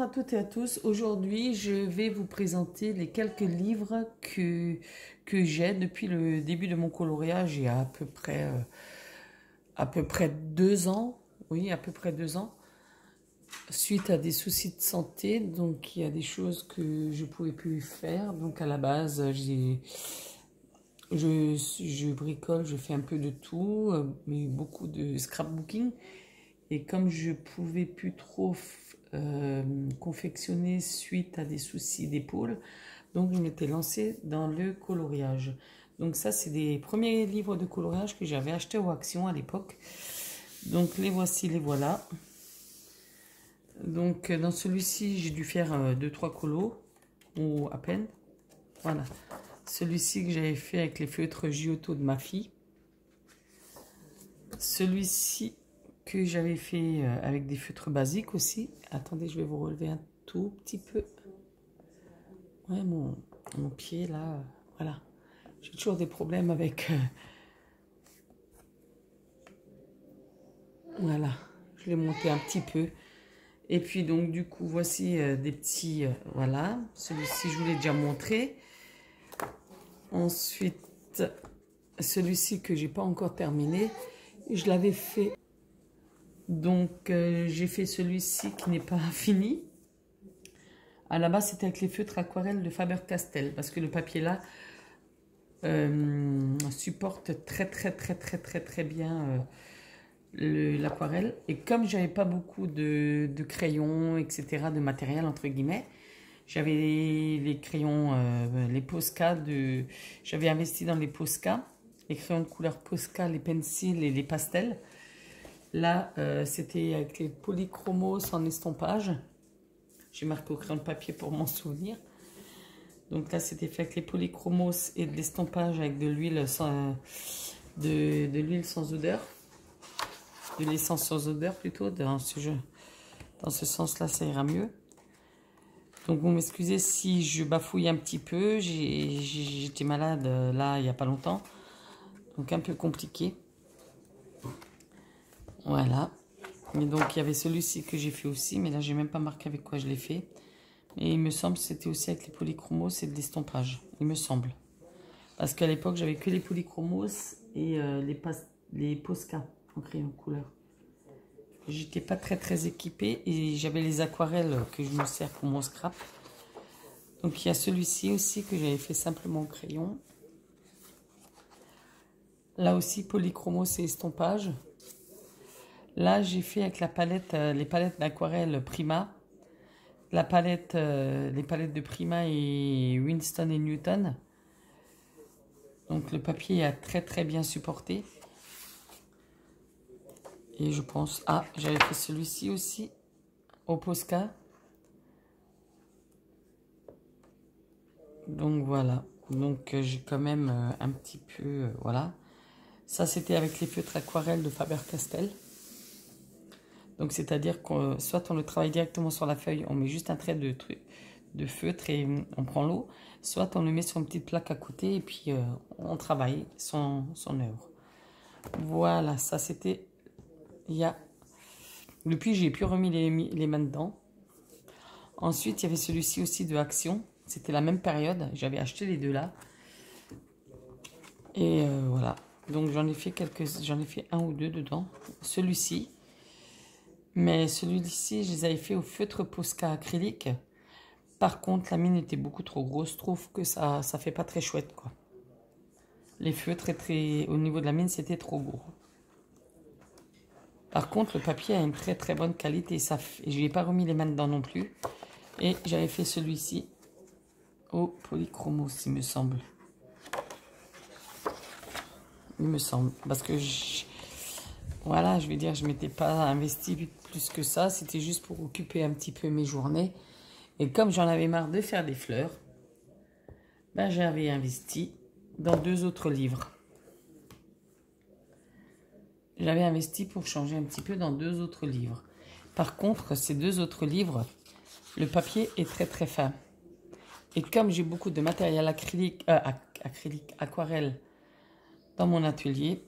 Bonjour à toutes et à tous. Aujourd'hui, je vais vous présenter les quelques livres que j'ai depuis le début de mon coloriage, il y a à peu près 2 ans. Oui, à peu près 2 ans. Suite à des soucis de santé, donc il y a des choses que je pouvais plus faire. Donc à la base, je bricole, je fais un peu de tout, mais beaucoup de scrapbooking. Et comme je pouvais plus trop confectionner suite à des soucis d'épaule, donc je m'étais lancée dans le coloriage. Donc ça, c'est des premiers livres de coloriage que j'avais achetés au Action à l'époque. Donc les voici, les voilà. Donc dans celui-ci, j'ai dû faire 2-3 colos, ou à peine. Voilà. Celui-ci que j'avais fait avec les feutres Giotto de ma fille. Celui-ci que j'avais fait avec des feutres basiques aussi. Attendez, je vais vous relever un tout petit peu. Ouais, mon pied là, voilà. J'ai toujours des problèmes avec... voilà, je l'ai monté un petit peu. Et puis donc du coup, voici des petits... voilà, celui-ci je vous l'ai déjà montré. Ensuite, celui-ci que j'ai pas encore terminé, je l'avais fait. Donc j'ai fait celui-ci qui n'est pas fini. À la base, c'était avec les feutres aquarelles de Faber-Castell parce que le papier là supporte très bien l'aquarelle. Et comme j'avais pas beaucoup de crayons, etc., de matériel entre guillemets, j'avais les crayons, les Posca j'avais investi dans les Posca, les crayons de couleur Posca, les pencils et les pastels. Là, c'était avec les polychromos en estompage. J'ai marqué au crayon de papier pour m'en souvenir. Donc là, c'était fait avec les polychromos et de l'estampage avec de l'huile de l'huile sans odeur. De l'essence sans odeur plutôt. Dans ce sens-là, ça ira mieux. Donc vous m'excusez si je bafouille un petit peu. J'étais malade là, il n'y a pas longtemps. Donc un peu compliqué. Voilà. Et donc il y avait celui-ci que j'ai fait aussi. Mais là, j'ai même pas marqué avec quoi je l'ai fait. Et il me semble que c'était aussi avec les polychromos et de l'estompage. Il me semble. Parce qu'à l'époque, j'avais que les polychromos et les Posca en crayon couleur. J'étais pas très équipée et j'avais les aquarelles que je me sers pour mon scrap. Donc il y a celui-ci aussi que j'avais fait simplement au crayon. Là aussi, polychromos et estompage. Là, j'ai fait avec la palette, les palettes d'aquarelle Prima. La palette, les palettes de Prima et Winston et Newton. Donc le papier a très bien supporté. Et je pense... Ah, j'avais fait celui-ci aussi au Posca. Donc voilà. Donc j'ai quand même un petit peu... voilà. Ça, c'était avec les feutres aquarelles de Faber-Castell. Donc c'est-à-dire que soit on le travaille directement sur la feuille, on met juste un trait de feutre et on prend l'eau. Soit on le met sur une petite plaque à côté et puis on travaille son œuvre. Voilà, ça c'était... Il y a... Depuis, j'ai plus remis les mains dedans. Ensuite, il y avait celui-ci aussi de Action. C'était la même période. J'avais acheté les deux là. Et voilà. Donc j'en ai fait j'en ai fait un ou deux dedans. Celui-ci. Mais celui-ci, je les avais fait au feutre Posca acrylique. Par contre, la mine était beaucoup trop grosse. Je trouve que ça fait pas très chouette, quoi. Les feutres, au niveau de la mine, c'était trop gros. Par contre, le papier a une très bonne qualité. Je lui ai pas remis les mains dedans non plus. Et j'avais fait celui-ci au polychromos, il me semble. Il me semble. Parce que, voilà, je vais dire, je m'étais pas investi plus que ça. C'était juste pour occuper un petit peu mes journées. Et comme j'en avais marre de faire des fleurs, ben j'avais investi dans 2 autres livres. J'avais investi pour changer un petit peu dans 2 autres livres. Par contre, ces 2 autres livres, le papier est très fin. Et comme j'ai beaucoup de matériel aquarelle dans mon atelier,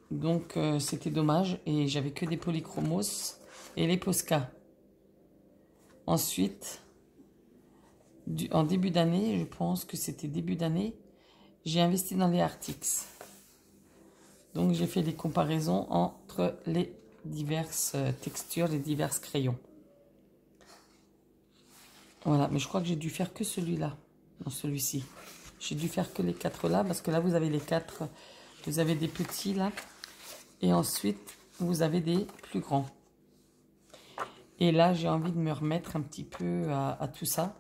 donc c'était dommage. Et j'avais que des polychromos et les Posca. Ensuite, en début d'année, je pense que c'était début d'année, j'ai investi dans les Artix. Donc j'ai fait des comparaisons entre les diverses textures, les divers crayons. Voilà, mais je crois que j'ai dû faire que celui-là, dans celui-ci. J'ai dû faire que les 4 là, parce que là vous avez les 4, vous avez des petits là, et ensuite vous avez des plus grands. Et là j'ai envie de me remettre un petit peu à tout ça.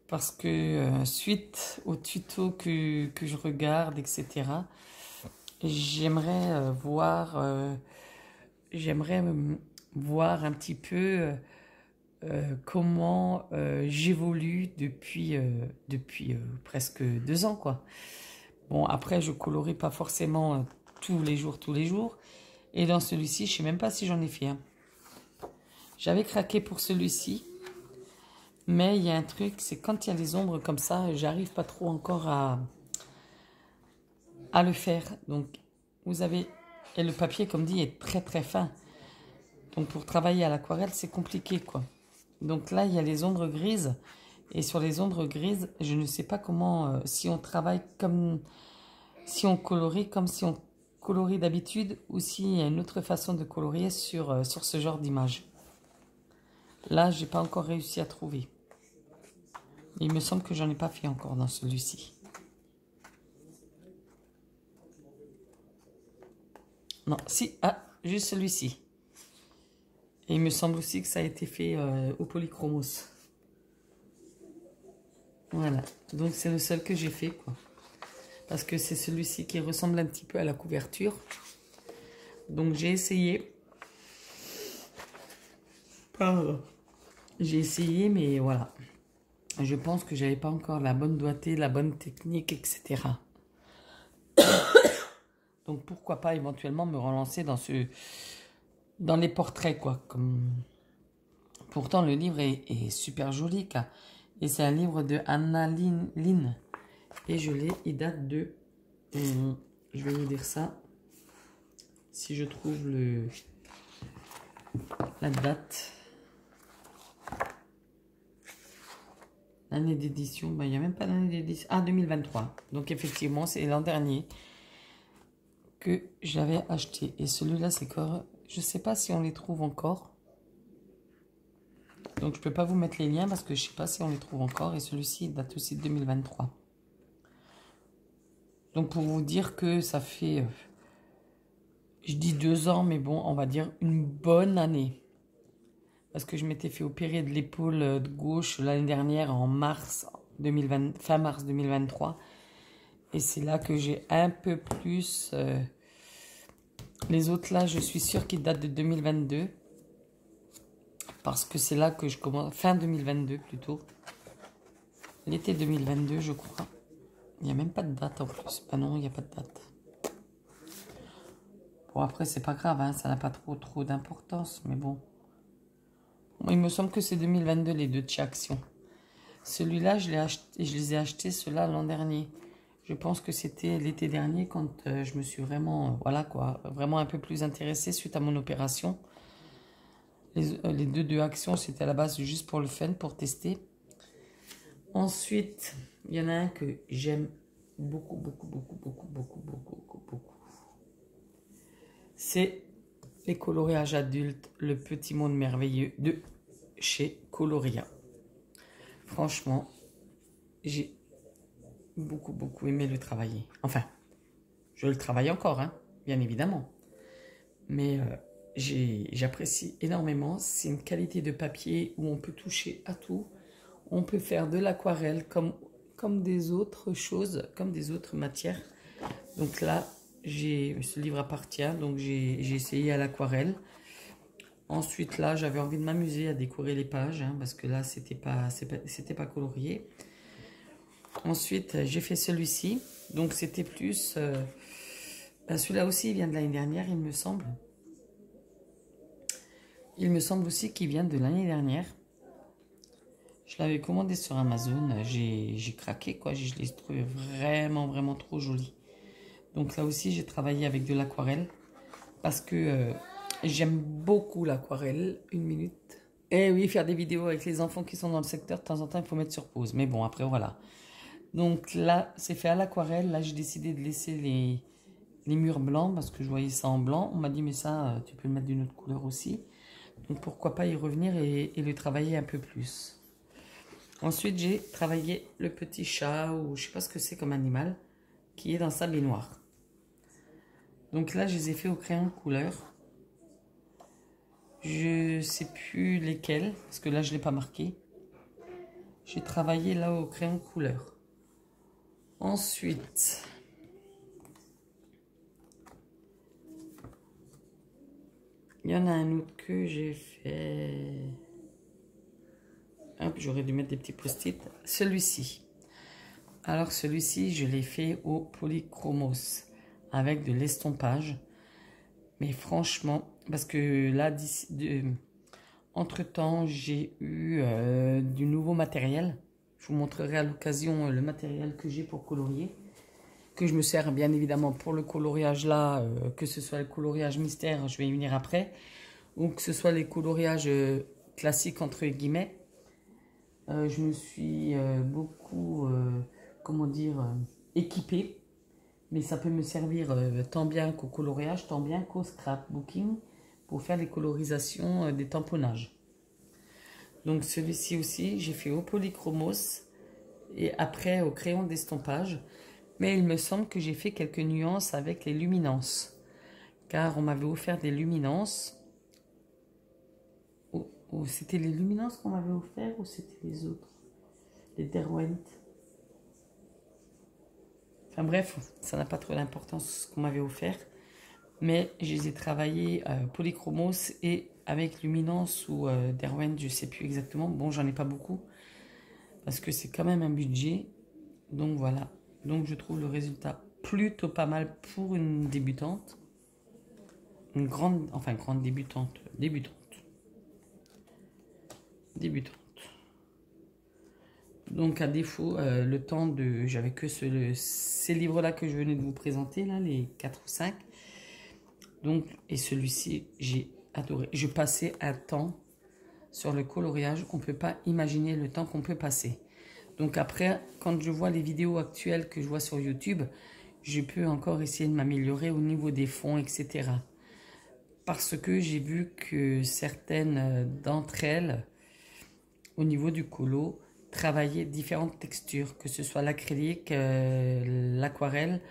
Parce que suite au tuto que je regarde, etc., j'aimerais voir un petit peu comment j'évolue depuis presque 2 ans, quoi. Bon, après, je colorie pas forcément tous les jours. Et dans celui-ci, je sais même pas si j'en ai fait un. J'avais craqué pour celui-ci. Mais il y a un truc, c'est quand il y a les ombres comme ça, j'arrive pas trop encore à le faire. Donc, vous avez... Et le papier, comme dit, est très très fin. Donc, pour travailler à l'aquarelle, c'est compliqué, quoi. Donc là, il y a les ombres grises. Et sur les ombres grises, je ne sais pas comment... si on travaille comme... Si on colorie comme si on colorie d'habitude, ou s'il y a une autre façon de colorier sur ce genre d'image. Là, j'ai pas encore réussi à trouver. Il me semble que j'en ai pas fait encore dans celui-ci. Non, si, juste celui-ci. Et il me semble aussi que ça a été fait au polychromos. Voilà, donc c'est le seul que j'ai fait, quoi. Parce que c'est celui-ci qui ressemble un petit peu à la couverture. Donc j'ai essayé. Pardon. J'ai essayé, mais voilà. Je pense que j'avais pas encore la bonne doigté, la bonne technique, etc. Donc pourquoi pas éventuellement me relancer dans les portraits, quoi. Pourtant le livre est super joli, quoi. Et c'est un livre de Anna Lin. Et il date de... je vais vous dire ça. Si je trouve la date. L'année d'édition, il n'y a même pas d'année d'édition. Ah, 2023. Donc effectivement, c'est l'an dernier que j'avais acheté. Et celui-là, c'est quoi? Je ne sais pas si on les trouve encore. Donc je ne peux pas vous mettre les liens parce que je ne sais pas si on les trouve encore. Et celui-ci, il date aussi de 2023. Donc pour vous dire que ça fait, je dis 2 ans, mais bon, on va dire une bonne année. Parce que je m'étais fait opérer de l'épaule de gauche l'année dernière en fin mars 2023. Et c'est là que j'ai un peu plus... les autres là, je suis sûre qu'ils datent de 2022. Parce que c'est là que je commence... Fin 2022 plutôt. L'été 2022, je crois. Il n'y a même pas de date en plus. Ah non, il n'y a pas de date. Bon, après, c'est pas grave, hein, ça n'a pas trop d'importance. Mais bon. Il me semble que c'est 2022, les deux de chez Action. Celui-là, je les ai achetés, ceux-là, l'an dernier. Je pense que c'était l'été dernier quand je me suis vraiment, voilà quoi, vraiment un peu plus intéressée suite à mon opération. Les deux de Action, c'était à la base juste pour le fun, pour tester. Ensuite, il y en a un que j'aime beaucoup. C'est les coloriages adultes, le petit monde merveilleux de chez Coloria. Franchement, j'ai beaucoup aimé le travailler. Enfin, je le travaille encore, hein, bien évidemment. Mais j'apprécie énormément. C'est une qualité de papier où on peut toucher à tout. On peut faire de l'aquarelle comme des autres choses, comme des autres matières. Donc là, ce livre appartient, donc j'ai essayé à l'aquarelle. Ensuite, là, j'avais envie de m'amuser à décorer les pages, hein, parce que là, c'était pas colorié. Ensuite, j'ai fait celui-ci. Donc, c'était plus... celui-là aussi, il vient de l'année dernière, il me semble. Il me semble aussi qu'il vient de l'année dernière. Je l'avais commandé sur Amazon. J'ai craqué, quoi. Je l'ai trouvé vraiment trop joli. Donc, là aussi, j'ai travaillé avec de l'aquarelle. Parce que j'aime beaucoup l'aquarelle. Une minute. Et oui, faire des vidéos avec les enfants qui sont dans le secteur, de temps en temps, il faut mettre sur pause. Mais bon, après, voilà. Donc là, c'est fait à l'aquarelle. Là, j'ai décidé de laisser les murs blancs parce que je voyais ça en blanc. On m'a dit, mais ça, tu peux le mettre d'une autre couleur aussi. Donc pourquoi pas y revenir et le travailler un peu plus. Ensuite, j'ai travaillé le petit chat, ou je sais pas ce que c'est comme animal, qui est dans sa baignoire. Donc là, je les ai fait au crayon couleur. Je sais plus lesquels, parce que là, je ne l'ai pas marqué. J'ai travaillé là au crayon couleur. Ensuite, il y en a un autre que j'ai fait. Hop, j'aurais dû mettre des petits post-it. Celui-ci. Alors celui-ci, je l'ai fait au polychromos avec de l'estompage. Mais franchement, parce que là, entre-temps, j'ai eu du nouveau matériel. Je vous montrerai à l'occasion le matériel que j'ai pour colorier. Que je me sers bien évidemment pour le coloriage là, que ce soit le coloriage mystère, je vais y venir après. Ou que ce soit les coloriages classiques entre guillemets. Je me suis beaucoup, comment dire, équipée. Mais ça peut me servir tant bien qu'au coloriage, tant bien qu'au scrapbooking pour faire les colorisations des tamponnages. Donc celui-ci aussi, j'ai fait au polychromos et après au crayon d'estompage. Mais il me semble que j'ai fait quelques nuances avec les luminances. Car on m'avait offert des luminances. Ou c'était les luminances qu'on m'avait offert ou c'était les autres? Les Derwent. Enfin bref, ça n'a pas trop d'importance ce qu'on m'avait offert. Mais je les ai travaillés polychromos et avec luminance ou Derwent, je ne sais plus exactement. Bon, j'en ai pas beaucoup parce que c'est quand même un budget. Donc voilà. Donc je trouve le résultat plutôt pas mal pour une débutante. Une grande, enfin grande débutante. Débutante. Donc à défaut, le temps de... J'avais que ces livres-là que je venais de vous présenter, là, les 4 ou 5. Donc, et celui-ci, j'ai adoré. Je passais un temps sur le coloriage. On ne peut pas imaginer le temps qu'on peut passer. Donc après, quand je vois les vidéos actuelles que je vois sur YouTube, je peux encore essayer de m'améliorer au niveau des fonds, etc. Parce que j'ai vu que certaines d'entre elles, au niveau du colo, travaillaient différentes textures, que ce soit l'acrylique, l'aquarelle,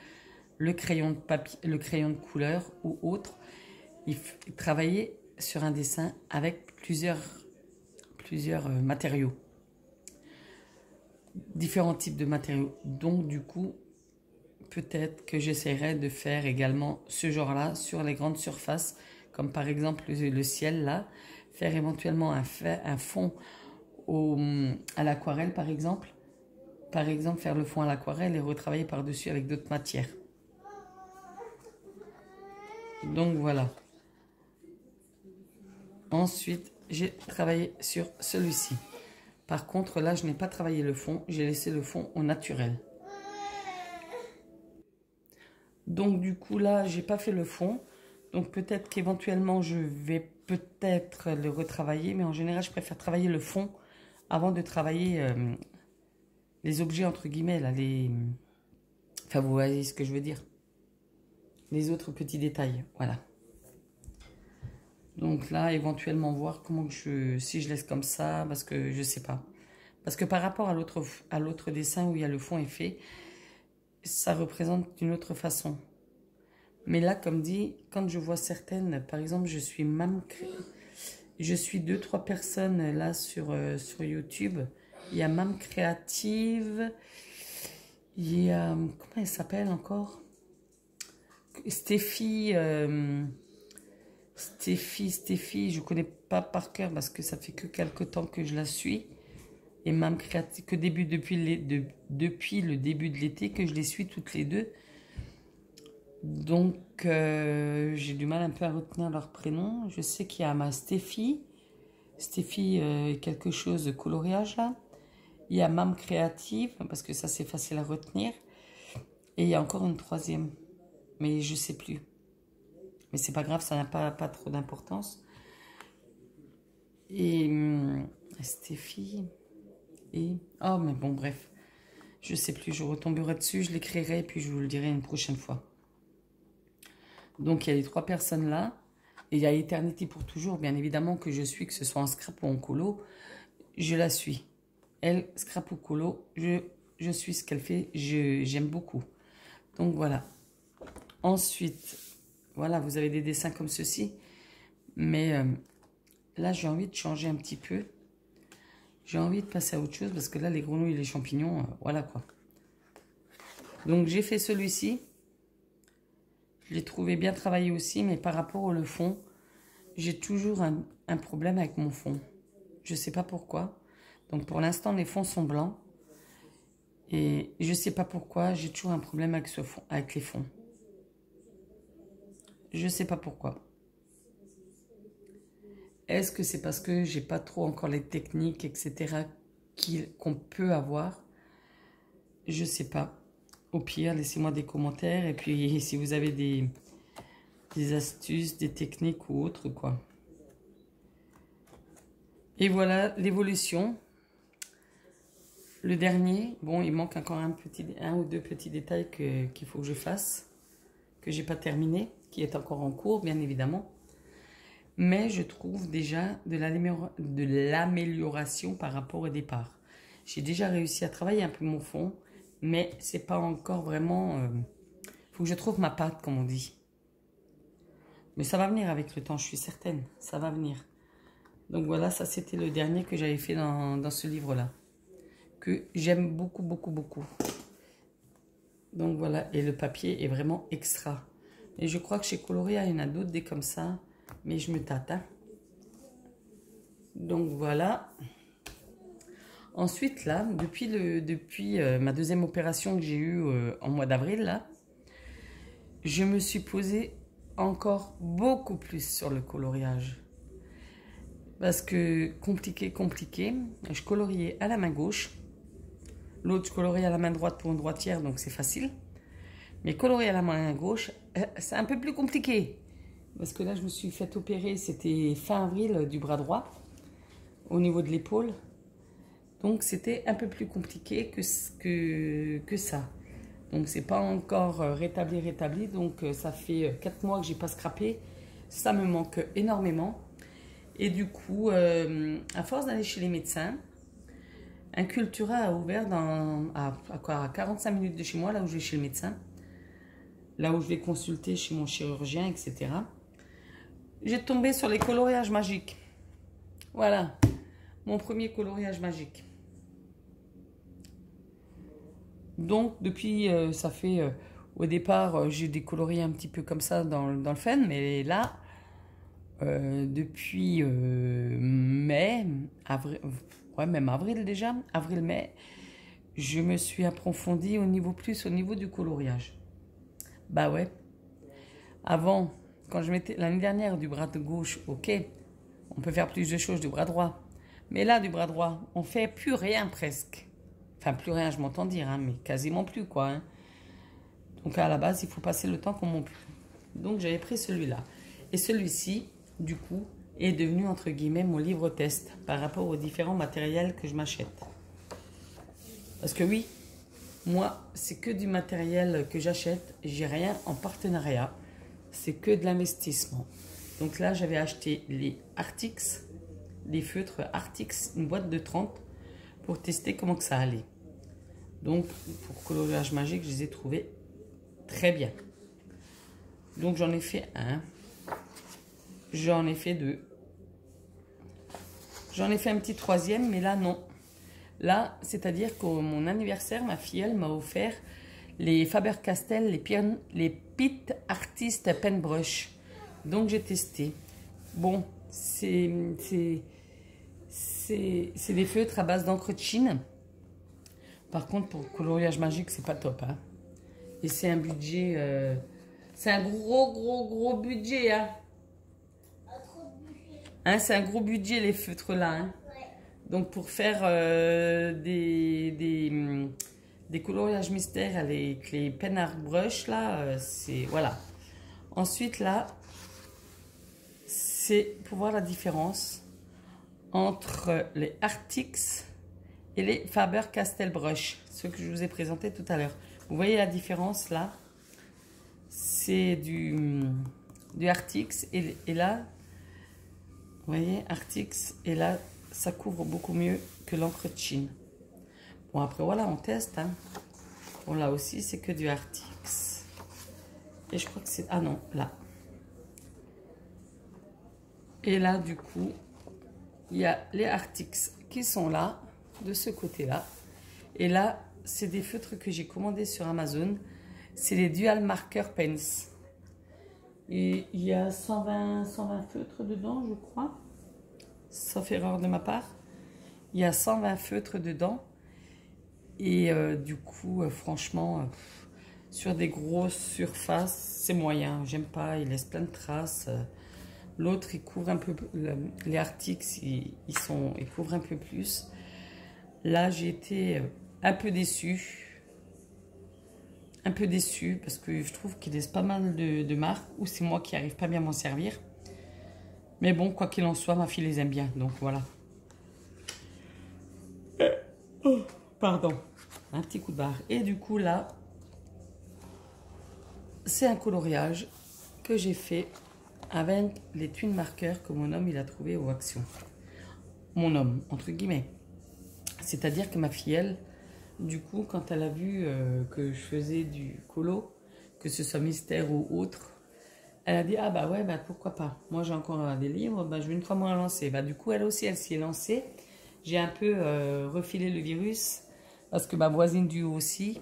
le crayon de papier, le crayon de couleur ou autre. Ils travaillaient sur un dessin avec plusieurs matériaux. Différents types de matériaux. Donc du coup, peut-être que j'essaierai de faire également ce genre-là sur les grandes surfaces, comme par exemple le ciel là, faire éventuellement un fond à l'aquarelle par exemple. Par exemple, faire le fond à l'aquarelle et retravailler par-dessus avec d'autres matières. Donc voilà. Ensuite, j'ai travaillé sur celui-ci. Par contre, là, je n'ai pas travaillé le fond. J'ai laissé le fond au naturel. Donc, du coup, là, j'ai pas fait le fond. Donc, peut-être qu'éventuellement, je vais peut-être le retravailler. Mais en général, je préfère travailler le fond avant de travailler les objets, entre guillemets, là, Enfin, vous voyez ce que je veux dire. Les autres petits détails, voilà. Donc là, éventuellement, voir si je laisse comme ça, parce que je sais pas. Parce que par rapport à l'autre dessin où il y a le fond effet, ça représente d'une autre façon. Mais là, comme dit, quand je vois certaines, par exemple, je suis 2-3 personnes là sur YouTube. Il y a Mam Créative. Il y a, comment elle s'appelle encore? Stéphie, je connais pas par cœur parce que ça fait que quelques temps que je la suis. Et Mam Créative, depuis le début de l'été que je les suis toutes les deux. Donc, j'ai du mal un peu à retenir leur prénom. Je sais qu'il y a ma Stéphie quelque chose de coloriage là. Il y a Mam Créative, parce que ça c'est facile à retenir. Et il y a encore une troisième, mais je sais plus. Mais c'est pas grave, ça n'a pas trop d'importance. et Stéphie et... Oh, mais bon, bref. Je sais plus, je retomberai dessus, je l'écrirai et puis je vous le dirai une prochaine fois. Donc, il y a les 3 personnes là. Et il y a Eternity pour toujours, bien évidemment, que je suis, que ce soit en scrap ou en colo. Je la suis. Elle, scrap ou colo, je suis ce qu'elle fait. J'aime beaucoup. Donc, voilà. Ensuite, voilà, vous avez des dessins comme ceci. Mais là, j'ai envie de changer un petit peu. J'ai envie de passer à autre chose parce que là, les grenouilles et les champignons, voilà quoi. Donc, j'ai fait celui-ci. Je l'ai trouvé bien travaillé aussi, mais par rapport au fond, j'ai toujours un problème avec mon fond. Je ne sais pas pourquoi. Donc, pour l'instant, les fonds sont blancs. Et je ne sais pas pourquoi, j'ai toujours un problème avec ce fond, avec les fonds. Je ne sais pas pourquoi. Est-ce que c'est parce que j'ai pas trop encore les techniques, etc. qu'on peut avoir? Je sais pas. Au pire, laissez-moi des commentaires. Et puis, si vous avez des astuces, des techniques ou autres, quoi. Et voilà l'évolution. Le dernier, bon, il manque encore un ou deux petits détails qu'il faut que je fasse, que j'ai pas terminé, qui est encore en cours, bien évidemment. Mais je trouve déjà de l'amélioration par rapport au départ. J'ai déjà réussi à travailler un peu mon fond, mais c'est pas encore vraiment... faut que je trouve ma patte, comme on dit. Mais ça va venir avec le temps, je suis certaine. Ça va venir. Donc voilà, ça c'était le dernier que j'avais fait dans ce livre-là. Que j'aime beaucoup, beaucoup, beaucoup. Donc voilà, et le papier est vraiment extra. Et je crois que chez Coloria, il y en a d'autres des comme ça. Mais je me tâte. Hein. Donc voilà. Ensuite, là, depuis ma deuxième opération que j'ai eue en mois d'avril, là, je me suis posée encore beaucoup plus sur le coloriage. Parce que compliqué. Je coloriais à la main gauche. L'autre, je coloriais à la main droite pour une droitière, donc c'est facile. Mais colorier à la main gauche, c'est un peu plus compliqué. Parce que là, je me suis fait opérer, c'était fin avril du bras droit, au niveau de l'épaule. Donc, c'était un peu plus compliqué que ça. Donc, c'est pas encore rétabli. Donc, ça fait 4 mois que j'ai pas scrappé. Ça me manque énormément. Et du coup, à force d'aller chez les médecins, un Cultura a ouvert à 45 minutes de chez moi, là où je vais chez le médecin. Là où je vais consulter chez mon chirurgien, etc. J'ai tombé sur les coloriages magiques. Voilà, mon premier coloriage magique. Donc, depuis, ça fait... au départ, j'ai décoloré un petit peu comme ça dans le fan, mais là, depuis mai, avril, ouais, même avril déjà, avril-mai, je me suis approfondie au niveau du coloriage. Bah ouais. Avant, quand je mettais l'année dernière du bras de gauche, ok, on peut faire plus de choses du bras droit. Mais là, du bras droit, on fait plus rien presque. Enfin, plus rien, je m'entends dire, hein, mais quasiment plus, quoi. Hein. Donc, à la base, il faut passer le temps qu'on monte. Donc, j'avais pris celui-là. Et celui-ci, du coup, est devenu, entre guillemets, mon livre test par rapport aux différents matériels que je m'achète. Parce que oui, moi, c'est que du matériel que j'achète. J'ai rien en partenariat. C'est que de l'investissement. Donc là, j'avais acheté les Artix, les feutres Artix, une boîte de 30 pour tester comment que ça allait. Donc, pour coloriage magique, je les ai trouvés très bien. Donc, j'en ai fait un. J'en ai fait deux. J'en ai fait un petit troisième, mais là, non. Là, c'est-à-dire qu'à mon anniversaire, ma fille, elle m'a offert les Faber-Castell, les Pitt Artist Pen Brush. Donc, j'ai testé. Bon, c'est des feutres à base d'encre de Chine. Par contre, pour le coloriage magique, c'est pas top. Hein. Et c'est un budget... c'est un gros budget. Hein. Hein, c'est un gros budget, les feutres là. Hein. Donc, pour faire des coloriages mystères avec les pen art brush, là, c'est... Voilà. Ensuite, là, c'est pour voir la différence entre les Artix et les Faber-Castell Brush, ceux que je vous ai présentés tout à l'heure. Vous voyez la différence là? C'est du Artix et là, vous voyez, Artix, et là, ça couvre beaucoup mieux que l'encre de Chine. Bon, après, voilà, on teste. Hein. Bon, là aussi, c'est que du Artix. Et je crois que c'est... Ah non, là. Et là, du coup, il y a les Artix qui sont là, de ce côté-là. Et là, c'est des feutres que j'ai commandés sur Amazon. C'est les Dual Marker Pens. Et il y a 120 feutres dedans, je crois. Sauf erreur de ma part. Il y a 120 feutres dedans. Et du coup, franchement, sur des grosses surfaces, c'est moyen. J'aime pas, il laisse plein de traces. L'autre, il couvre un peu... Les Artix, ils couvrent un peu plus. Là, j'ai été un peu déçue. Un peu déçue parce que je trouve qu'il laisse pas mal de marques. Ou c'est moi qui n'arrive pas bien à m'en servir. Mais bon, quoi qu'il en soit, ma fille les aime bien. Donc voilà. Pardon. Un petit coup de barre. Et du coup, là, c'est un coloriage que j'ai fait avec les twin markers que mon homme il a trouvé au Action. Mon homme, entre guillemets. C'est-à-dire que ma fille, elle, du coup, quand elle a vu que je faisais du colo, que ce soit mystère ou autre, elle a dit, ah bah ouais, bah pourquoi pas. Moi, j'ai encore des livres, bah je vais une fois moins lancer. Bah du coup, elle aussi, elle s'y est lancée. J'ai un peu refilé le virus parce que ma voisine du haut aussi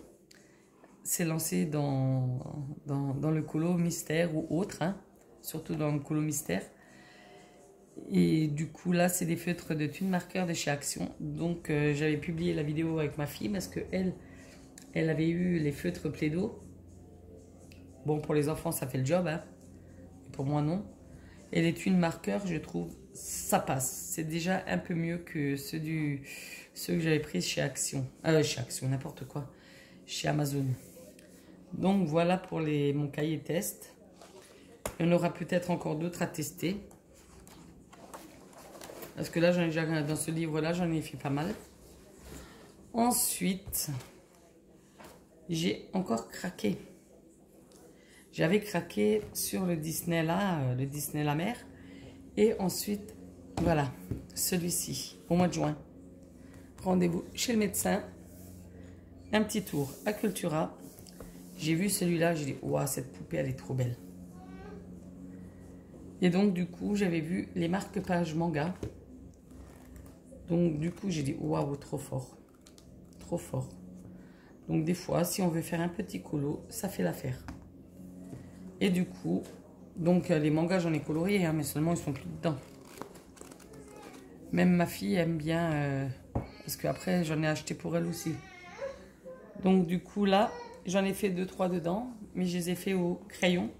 s'est lancée dans le colo mystère ou autre, hein, surtout dans le colo mystère. Et du coup, là, c'est des feutres de twin marker de chez Action. Donc, j'avais publié la vidéo avec ma fille parce que elle avait eu les feutres Plaido. Bon, pour les enfants, ça fait le job, hein. Et pour moi, non. Et les twin markers, je trouve, ça passe. C'est déjà un peu mieux que ceux que j'avais pris chez Action. Chez Action, n'importe quoi. Chez Amazon. Donc, voilà pour mon cahier test. Il y en aura peut-être encore d'autres à tester. Parce que là, dans ce livre-là, j'en ai fait pas mal. Ensuite, j'ai encore craqué. J'avais craqué sur le Disney là, le Disney la mer. Et ensuite, voilà, celui-ci, au mois de juin. Rendez-vous chez le médecin. Un petit tour à Cultura. J'ai vu celui-là, j'ai dit, waouh, cette poupée, elle est trop belle. Et donc, du coup, j'avais vu les marque-pages manga. Donc, du coup, j'ai dit, waouh, trop fort. Trop fort. Donc, des fois, si on veut faire un petit colo, ça fait l'affaire. Et du coup, donc, les mangas, j'en ai colorié, hein, mais seulement, ils sont plus dedans. Même ma fille aime bien, parce qu'après, j'en ai acheté pour elle aussi. Donc, du coup, là, j'en ai fait 2-3 dedans, mais je les ai fait au crayon.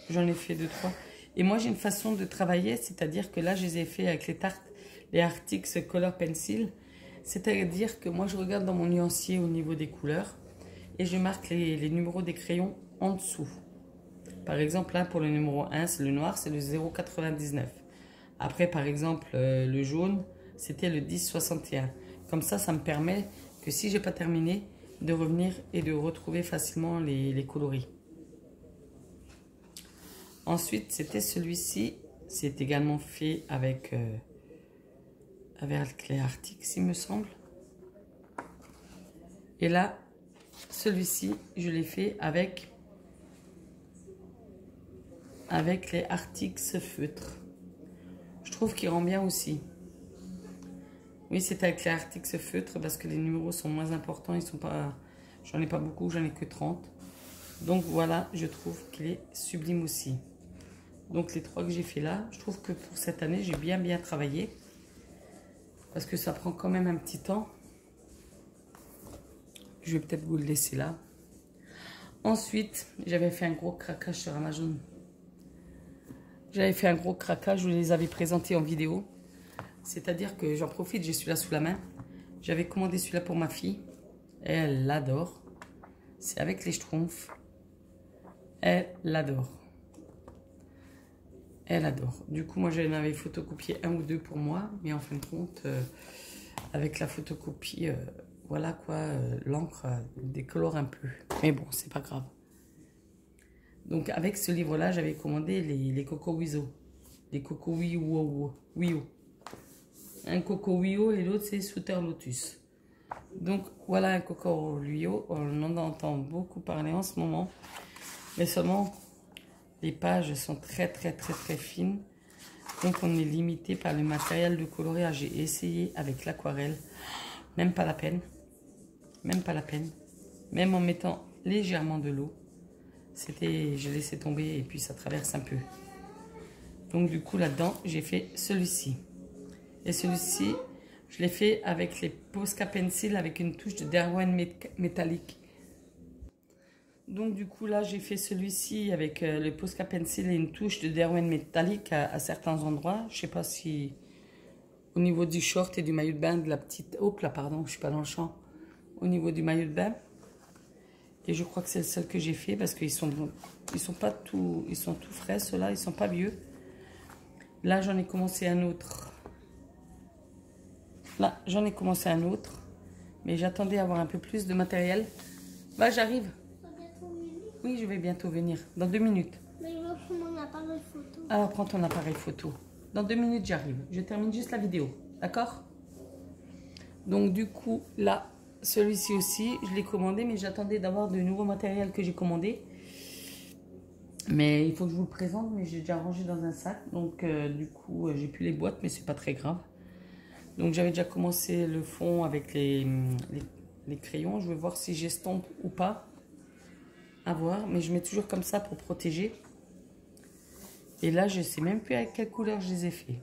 J'en ai fait 2-3. Et moi, j'ai une façon de travailler, c'est-à-dire que là, je les ai fait avec les Artix Color Pencil. C'est-à-dire que moi, je regarde dans mon nuancier au niveau des couleurs et je marque les numéros des crayons en dessous. Par exemple, là, pour le numéro 1, c'est le noir, c'est le 0,99. Après, par exemple, le jaune, c'était le 10,61. Comme ça me permet que si j'ai pas terminé, de revenir et de retrouver facilement les coloris. Ensuite, c'était celui-ci. C'est également fait avec les Artix, il me semble. Et là, celui-ci, je l'ai fait avec les Artix feutres. Je trouve qu'il rend bien aussi. Oui, c'est avec les Artix feutres parce que les numéros sont moins importants. Ils sont pas, j'en ai pas beaucoup, j'en ai que 30. Donc voilà, je trouve qu'il est sublime aussi. Donc les 3 que j'ai fait là, je trouve que pour cette année, j'ai bien travaillé. Parce que ça prend quand même un petit temps. Je vais peut-être vous le laisser là. Ensuite, j'avais fait un gros craquage sur Amazon. J'avais fait un gros craquage, je vous les avais présentés en vidéo. C'est-à-dire que j'en profite, j'ai celui-là sous la main. J'avais commandé celui-là pour ma fille. Et elle l'adore. C'est avec les Schtroumpfs. Elle l'adore. Elle adore. Du coup, moi, j'en avais photocopié un ou deux pour moi. Mais en fin de compte, avec la photocopie, voilà quoi, l'encre décolore un peu. Mais bon, c'est pas grave. Donc, avec ce livre-là, j'avais commandé les Coco Wizo. Les Coco Wio. Un Coco Wio et l'autre, c'est Souter Lotus. Donc, voilà un Coco Wio. On en entend beaucoup parler en ce moment. Mais seulement... les pages sont très fines. Donc on est limité par le matériel de coloriage. J'ai essayé avec l'aquarelle. Même pas la peine. Même pas la peine. Même en mettant légèrement de l'eau. Je laissais tomber et puis ça traverse un peu. Donc du coup là-dedans, j'ai fait celui-ci. Et celui-ci, je l'ai fait avec les Posca Pencil avec une touche de Derwent métallique. Donc du coup là j'ai fait celui-ci avec le Posca Pencil et une touche de Derwent métallique à certains endroits. Je sais pas si au niveau du short et du maillot de bain de la petite... Hop là pardon, je suis pas dans le champ. Au niveau du maillot de bain. Et je crois que c'est le seul que j'ai fait parce qu'ils sont pas tout... Ils sont tout frais ceux-là, ils sont pas vieux. Là j'en ai commencé un autre. Là j'en ai commencé un autre. Mais j'attendais à avoir un peu plus de matériel. Bah j'arrive. Oui, je vais bientôt venir. Dans 2 minutes. Mais je vais prendre mon appareil photo. Alors, prends ton appareil photo. Dans 2 minutes, j'arrive. Je termine juste la vidéo. D'accord? Donc, du coup, là, celui-ci aussi, je l'ai commandé, mais j'attendais d'avoir de nouveaux matériels que j'ai commandé. Mais il faut que je vous le présente, mais j'ai déjà rangé dans un sac. Donc, du coup, j'ai plus les boîtes, mais c'est pas très grave. Donc, j'avais déjà commencé le fond avec les crayons. Je vais voir si j'estompe ou pas. À voir, mais je mets toujours comme ça pour protéger. Et là, je sais même plus avec quelle couleur je les ai fait.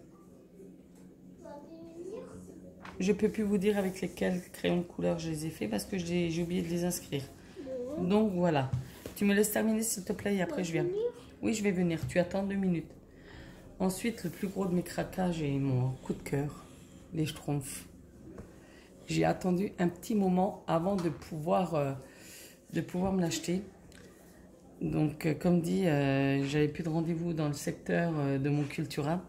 Je peux plus vous dire avec lesquels crayons de couleur je les ai fait parce que j'ai oublié de les inscrire. Donc voilà. Tu me laisses terminer s'il te plaît et après je viens. Oui, je vais venir. Tu attends 2 minutes. Ensuite, le plus gros de mes craquages, j'ai mon coup de cœur, les Schtroumpfs. J'ai attendu un petit moment avant de pouvoir me l'acheter. Donc, comme dit, j'avais plus de rendez-vous dans le secteur de mon Cultura.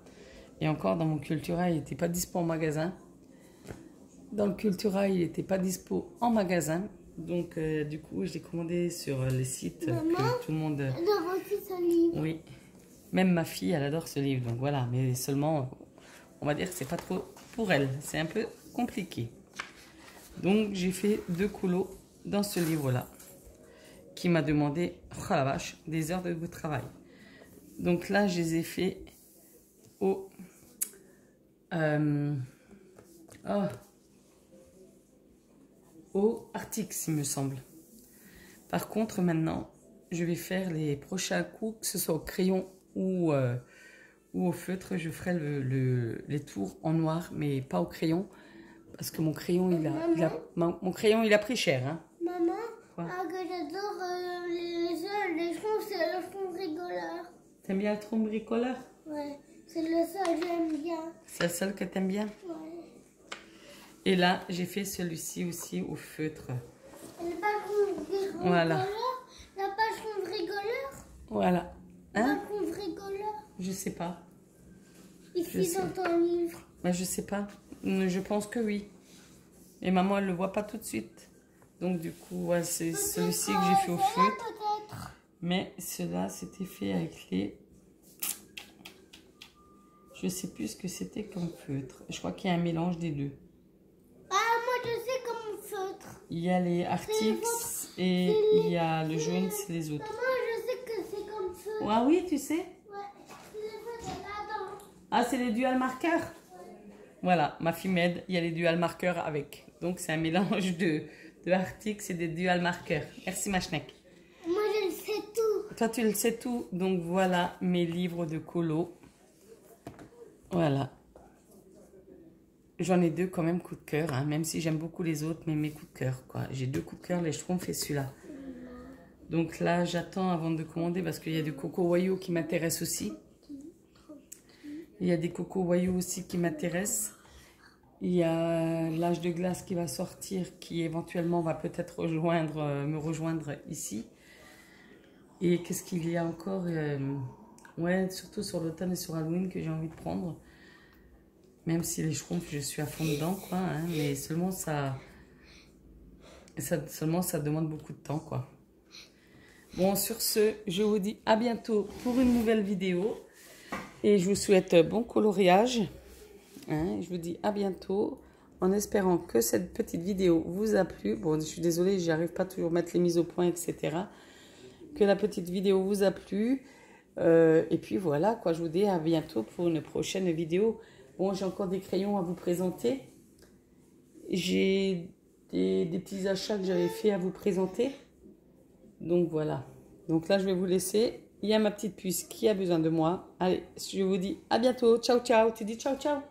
Et encore, dans mon Cultura, il n'était pas dispo en magasin. Dans le Cultura, il n'était pas dispo en magasin. Donc, du coup, je l'ai commandé sur les sites que tout le monde... Elle adore aussi ce livre. Oui. Même ma fille, elle adore ce livre. Donc, voilà. Mais seulement, on va dire que c'est pas trop pour elle. C'est un peu compliqué. Donc, j'ai fait 2 colos dans ce livre-là. Qui m'a demandé, oh la vache, des heures de travail. Donc là, je les ai fait au Artix, il me semble. Par contre, maintenant, je vais faire les prochains coups, que ce soit au crayon ou au feutre. Je ferai les tours en noir, mais pas au crayon, parce que mon crayon, mon crayon, il a pris cher. Hein. Maman, que j'adore les schtroumpfs, c'est le schtroumpf rigoleur. T'aimes bien le schtroumpf bricoleur? Ouais, c'est le seul que j'aime bien. C'est le seul que t'aimes bien? Ouais. Et là, j'ai fait celui-ci aussi au feutre. Elle pas schtroumpf rigoleur. Voilà. Elle n'a pas schtroumpf rigoleur. Voilà. Hein? Pas schtroumpf rigoleur. Je sais pas. Ici dans ton livre. Mais je sais pas. Je pense que oui. Et maman, elle le voit pas tout de suite. Donc du coup, ouais, c'est celui-ci que j'ai fait au feutre. Mais cela, c'était fait avec les... Je sais plus ce que c'était comme feutre. Je crois qu'il y a un mélange des deux. Ah, moi je sais comme feutre. Il y a les Artix et il y a le jaune, c'est les autres. Maman, je sais que c'est comme feutre. Ah oui, tu sais? Ouais, c'est les feutres là-dedans. Ah, c'est les dual marqueurs? Ouais. Voilà, ma fille m'aide, il y a les dual marqueurs avec. Donc c'est un mélange de Artix et des dual marqueurs. Merci ma schneck. Moi je le sais tout. Toi tu le sais tout. Donc voilà mes livres de colo. Voilà. J'en ai 2 quand même coup de cœur, hein, même si j'aime beaucoup les autres, mais mes coups de cœur quoi. J'ai 2 coups de cœur, les Schtroumpfs et celui-là. Donc là j'attends avant de commander parce qu'il y a du Coco Wayou qui m'intéresse aussi. Il y a des Coco Wayou aussi qui m'intéressent. Il y a l'âge de glace qui va sortir, qui éventuellement va peut-être me rejoindre ici. Et qu'est-ce qu'il y a encore? Ouais, surtout sur l'automne et sur Halloween que j'ai envie de prendre. Même si les schtroumpfs, je suis à fond dedans, quoi. Hein, mais seulement ça demande beaucoup de temps, quoi. Bon, sur ce, je vous dis à bientôt pour une nouvelle vidéo. Et je vous souhaite bon coloriage. Hein, je vous dis à bientôt. En espérant que cette petite vidéo vous a plu. Bon, je suis désolée, j'y arrive pas toujours à mettre les mises au point, etc. Que la petite vidéo vous a plu. Et puis voilà, quoi, je vous dis à bientôt pour une prochaine vidéo. Bon, j'ai encore des crayons à vous présenter. J'ai des petits achats que j'avais fait à vous présenter. Donc voilà. Donc là, je vais vous laisser. Il y a ma petite puce qui a besoin de moi. Allez, je vous dis à bientôt. Ciao, ciao. Tu dis ciao, ciao.